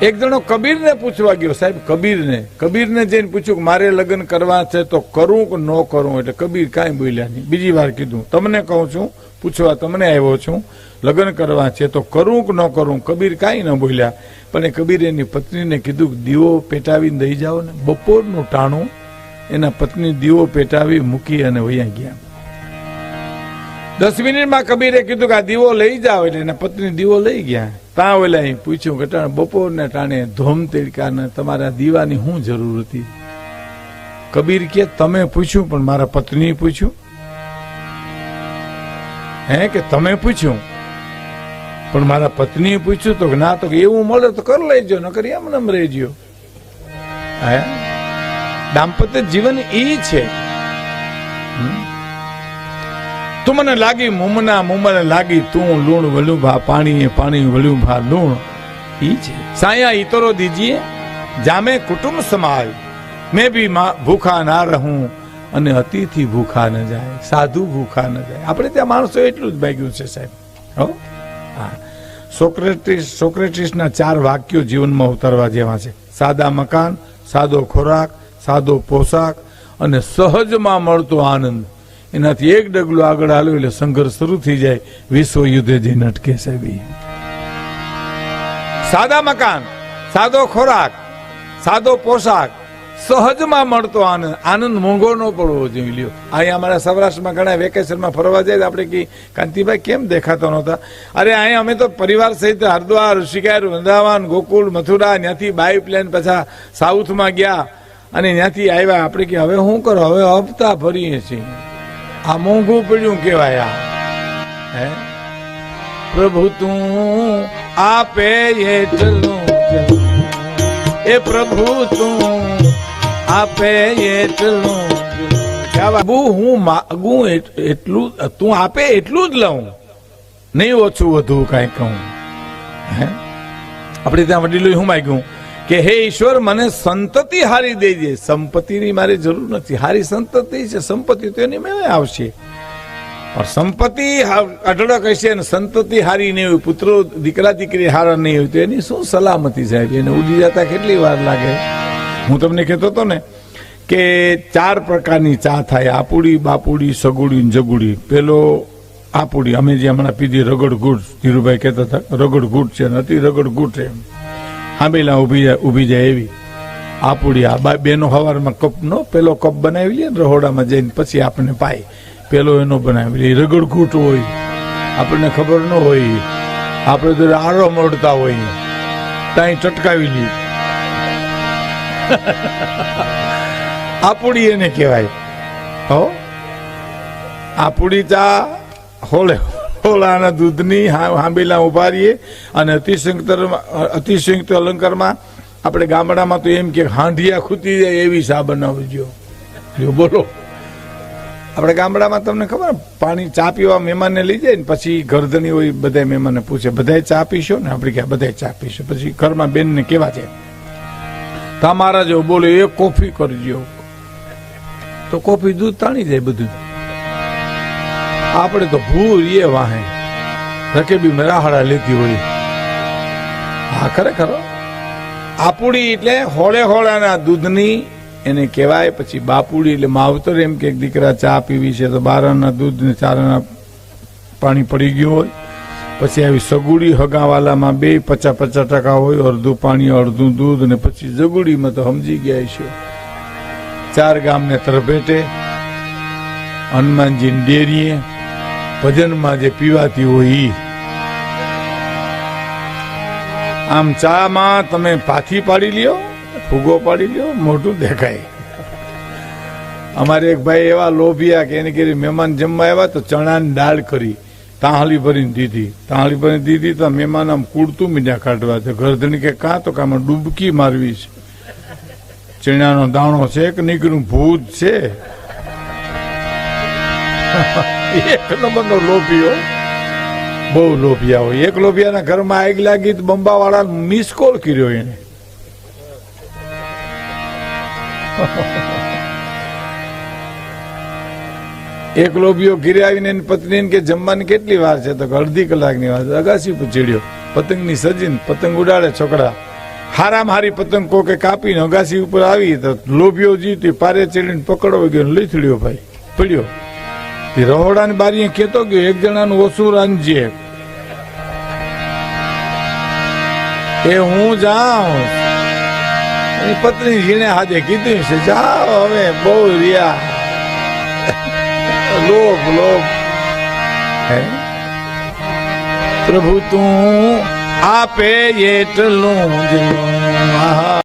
એક જણો કબીરને પૂછવા ગયો, સાહેબ કબીરને જઈને પૂછ્યું કે મારે લગ્ન કરવા છે તો કરું કે ન કરું? એટલે કબીર કાંઈ બોલ્યા નહીં. બીજી વાર કીધું, તમને કહું છું, પૂછવા તમને આવ્યો છું, લગ્ન કરવા છે તો કરું કે ન કરું? કબીર કાંઈ ન બોલ્યા. પણ એ કબીર એની પત્નીને કીધું કે દીવો પેટાવીને દઈ જાઓ ને. બપોરનું ટાણું એના પત્ની દીવો પેટાવી મૂકી અને વયા ગયા. 10 મિનિટમાં કબીરે કીધું કે આ દીવો લઈ જાઓ. એટલે એના પત્ની દીવો લઈ ગયા. ત્યાં ઓલા પૂછ્યું કે બપોરને ટાણે ધોમ તેડકાને તમારા દીવાની શું જરૂર હતી? કબીર કે તમે પૂછ્યું પણ મારા પત્નીએ પૂછ્યું? હે કે તમે પૂછ્યું પણ મારા પત્નીએ પૂછ્યું? તો ના, તો એવું મળે તો કર લેજો, નકર એમ રહેજો. હે, દાંપત્ય જીવન ઈ છે. તું મને લાગી મુમના, મુમને લાગી તું, લૂણ વળ્યું ભા પાણી, પાણી વળ્યું ભા લૂણ. ઈ છે સાયા ઈતરો દીજીએ જામે કુટુંબ સમાય, મેં બી ભૂખા ના રહું અને અતિથિ ભૂખા ન જાય, સાધુ ભૂખા ન જાય. આપણે ત્યાં માણસો એટલું જ ભાગ્યું છે સાહેબ. હો, હા. સોક્રેટિસના 4 વાક્યો જીવનમાં ઉતારવા જેવા છે. સાદા મકાન, સાદો ખોરાક, સાદો પોશાક અને સહજમાં મળતો આનંદ. એનાથી એક ડગલું આગળ હાલ્યું એટલે સંઘર્ષ શરૂ થઈ જાય, વિશ્વ યુદ્ધે જઈને અટકે સાહેબ. સાદા મકાન, સાદો ખોરાક, સાદો પોશાક, સહજમાં મળતો આનંદ. આનંદ મોંઘો ન પડવો જોઈએ. લ્યો, અહીંયા અમારા સૌરાષ્ટ્રમાં ઘણા વેકેશનમાં ફરવા જાય, આપણે કે કાંતિભાઈ કેમ દેખાતો નહોતા? અરે અહીંયા અમે તો પરિવાર સહિત હરિદ્વાર, ઋષિકેશ, વૃંદાવન, ગોકુળ, મથુરા, ત્યાંથી બાય પ્લેન પાછા સાઉથમાં ગયા અને ત્યાંથી આવ્યા. આપણે કે હવે શું કરો? હવે હપ્તા ભરીએ છીએ. આ મોંઘું પડ્યું કેવાય. હે પ્રભુ તું આપે એટલું, એ પ્રભુ તું આપે એટલું, હું માગું એટલું, તું આપે એટલું જ લઉં, નહીં ઓછું વધુ કઈ કહું. હે આપણે ત્યાં વડીલોએ શું માગ્યું કે હે ઈશ્વર મને સંતતિ હારી દેજે. સંપત્તિની મારે જરૂર નથી, હારી સંતતિ છે. સંપત્તિ તો એની મેળે આવશે, પણ સંપત્તિ અઢળક હશે અને સંતતિ હારી નહીં હોય, પુત્રો દીકરા દીકરી હારા નહીં હોય તો એની શું સલામતી સાહેબ? એને ઉડી જતા કેટલી વાર લાગે? હું તમને કહેતો હતો ને કે 4 પ્રકારની ચા થાય: આપુડી, બાપુડી, સગુડી, જગુડી. પેલો આપુડી, અમે જે હમણાં પીધી રગડ ગુડ, ધીરુભાઈ કહેતા હતા રગડ ગુડ છે, નથી રગડ ગુડ છે. આંબેલા ઉભી જાય એવી આપુડી. આ બેનો હવારમાં કપનો પેલો કપ બનાવી લે ને રહોડામાં જઈને પછી આપણને પાય. પેલો એનો બનાવી લે, રગડ ઘૂંટ હોય, આપણને ખબર ન હોય, આપણે તો આરો મળતા હોય ત્યાં ટટકાવી લે. આપુડી એને કહેવાય. હો, આપુડી ચા હોળાના દૂધની હાંબેલા ઉભા રહીએ. અને અતિશયોક્ત અલંકારમાં આપણે ગામડામાં તો એમ કે હાંડિયા ખૂતી જાય એવી ચા બનાવજો. બોલો, આપણે ગામડામાં તમને ખબર, પાણી ચા પીવા મહેમાનને લઈ જાય ને પછી ગરદની હોય, બધા મહેમાનને પૂછે બધા ચા પીશો ને? આપણે ક્યાં બધા ચા પીશો. પછી ઘરમાં બેનને કેવા છે તમારા જો બોલો એક કોફી કરજો, તો કોફી દૂધ તાણી જાય બધું. આપણે તો ભૂર એ વાહે રકેબી મેરાહાડા લેતી હોય. હા, ખરેખર આપુડી એટલે હોળે હોળાના દૂધની એને કહેવાય. પછી બાપુડી એટલે માવતર, એમ કે દીકરા ચા પીવી છે તો 12 આના દૂધ ને 4 આના પાણી પડી ગયું હોય. પછી આવી સગુડી, હગાવાલામાં 50% હોય, અડધું પાણી અડધું દૂધ. ને પછી જગુડીમાં તો સમજી ગયા છે 4 ગામને તરભેટે, હનુમાનજી ડેરીએ, ભજનમાં જે પીવાતી હોય ઈ. આમ ચામાં તમે પાથી પાડી લ્યો, ફૂગો પાડી લ્યો, મોઢું દેખાય. અમારે એક ભાઈ એવા લોભિયા કે એને કરી મહેમાન જમવા આવ્યા તો ચણાની દાળ કરી, તાહળી ભરીને દીધી. તાહળી ભરીને દીધી તો મહેમાન આમ કૂડતું મીંડા કાઢવા. તો ઘરધણી કે કાં તો કામાં ડૂબકી મારવી છે, ચણાનો દાણો છે કે નીકળ્યું ભૂત છે. એક નંબરનો લોભીઓ, બહુ લોભિયા હોય. એક લોભિયાના ઘરમાં આગ લાગી તો બંબાવાળા મિસ કોલ કર્યો એને. એક લોભિયો ઘીરે આવીને એની પત્નીને કે જમવાની કેટલી વાર છે? તો અડધી કલાકની વાર. અગાસી પર ચડ્યો, પતંગની સજીને પતંગ ઉડાડે છોકરા. હારામ હારી પતંગ કોકે કાપીને અગાસી ઉપર આવી તો લોભિયો જીતી પારે ચડીને પકડવા ગયો, લીથડ્યો ભાઈ પડ્યો. રહોડાની બારીએ કેતો ગયો એક જણાનું ઓછું રાંધજે, એ હું જાઉં. એની પત્ની જીણે હાથે કીધું છે જાઓ હવે બહુ રહ્યા. લોભ લોભ હે પ્રભુ તું આપે એટલું જ